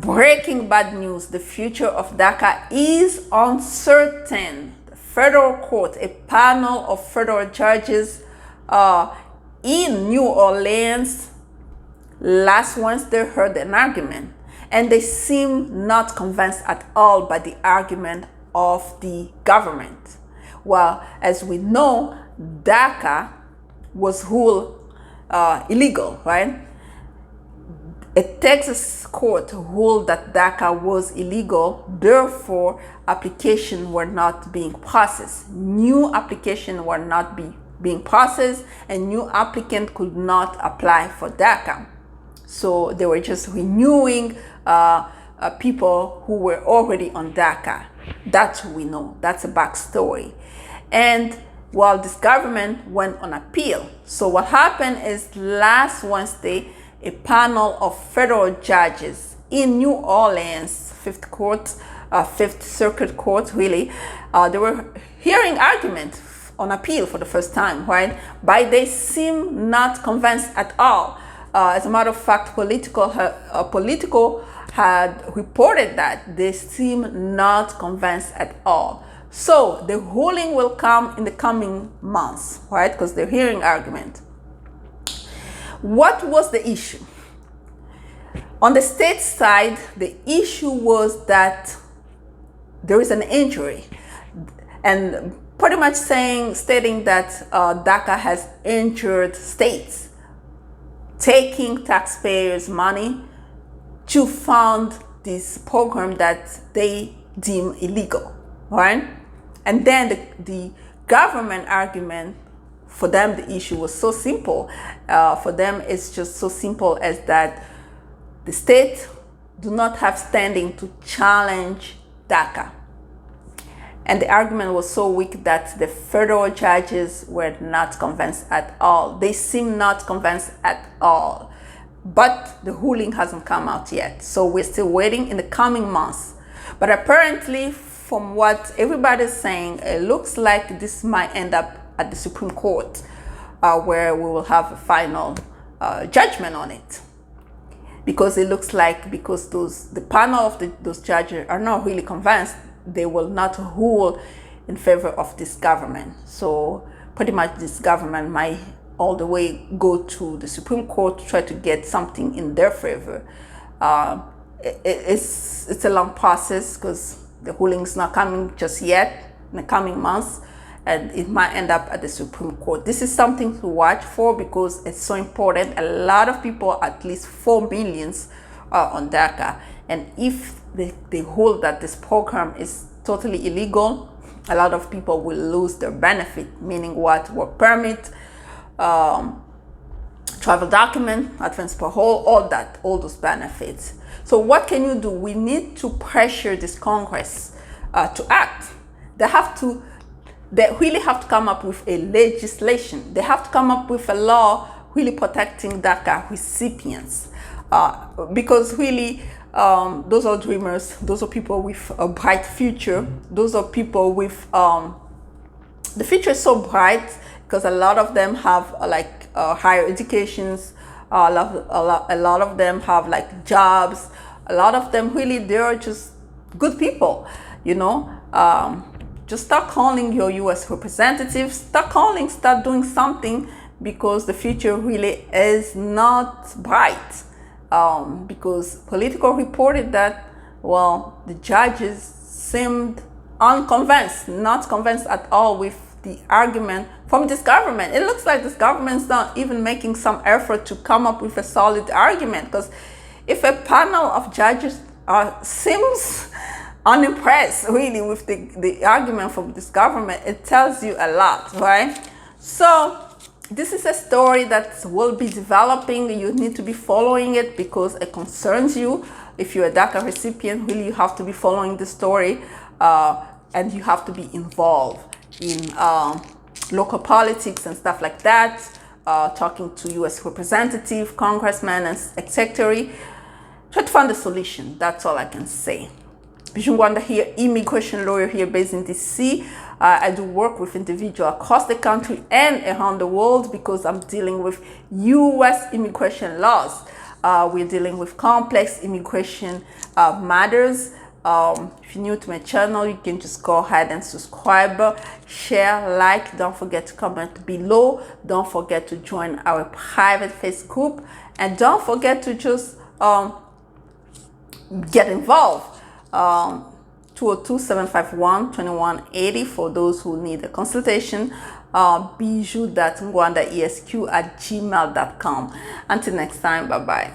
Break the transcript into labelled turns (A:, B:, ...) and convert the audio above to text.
A: Breaking bad news, the future of DACA is uncertain. The federal court, a panel of federal judges in New Orleans last Wednesday heard an argument, and they seem not convinced at all by the argument of the government. Well, as we know, DACA was ruled illegal, right? A Texas court ruled that DACA was illegal, therefore applications were not being processed. New applications were not being processed, and new applicants could not apply for DACA. So they were just renewing people who were already on DACA. That's what we know. That's a backstory. And while this government went on appeal. So what happened is last Wednesday, a panel of federal judges in New Orleans, Fifth Circuit Court, really, they were hearing argument on appeal for the first time, right? But they seem not convinced at all. As a matter of fact, Politico had reported that they seem not convinced at all. So the ruling will come in the coming months, right? Because they're hearing argument. What was the issue? On the state side, the issue was that there is an injury, and pretty much stating that DACA has injured states, taking taxpayers' money to fund this program that they deem illegal, right? And then the government argument, for them, the issue was so simple. For them, it's just so simple as that the state do not have standing to challenge DACA. And the argument was so weak that the federal judges were not convinced at all. They seem not convinced at all. But the ruling hasn't come out yet. So we're still waiting in the coming months. But apparently, from what everybody's saying, it looks like this might end up at the Supreme Court, where we will have a final judgment on it. Because it looks like, because the panel of those judges are not really convinced, they will not rule in favor of this government. So pretty much this government might all the way go to the Supreme Court to try to get something in their favor. It's a long process because the ruling is not coming just yet, in the coming months, and it might end up at the Supreme Court. This is something to watch for because it's so important. A lot of people, at least 4 million, are on DACA. And if they hold that this program is totally illegal, a lot of people will lose their benefit, meaning what? Work permit, travel document, advance parole, all those benefits. So what can you do? We need to pressure this Congress to act. They really have to come up with a legislation. They have to come up with a law really protecting DACA recipients. Because really, those are dreamers. Those are people with a bright future. Those are people with, the future is so bright because a lot of them have higher educations. A lot of them have jobs. A lot of them really, they're just good people, you know. Just start calling your U.S. representatives, start doing something, because the future really is not bright. Because Politico reported that, well, the judges seemed unconvinced, not convinced at all with the argument from this government. It looks like this government's not even making some effort to come up with a solid argument, because if a panel of judges seems unimpressed really with the argument from this government, it tells you a lot, right? So this is a story that will be developing. You need to be following it because it concerns you. If you're a DACA recipient, really you have to be following the story, and you have to be involved in local politics and stuff like that, talking to U.S. representative, congressman, and secretary. Try to find a solution. That's all I can say. Bijoux Ngwanda here, immigration lawyer here based in DC. I do work with individuals across the country and around the world because I'm dealing with U.S. immigration laws. We're dealing with complex immigration matters. If you're new to my channel, you can just go ahead and subscribe, share, like. Don't forget to comment below. Don't forget to join our private Facebook group, and don't forget to just get involved. 202-751-2180 for those who need a consultation. Bijoux.ngwandaesq@gmail.com. Until next time, bye bye.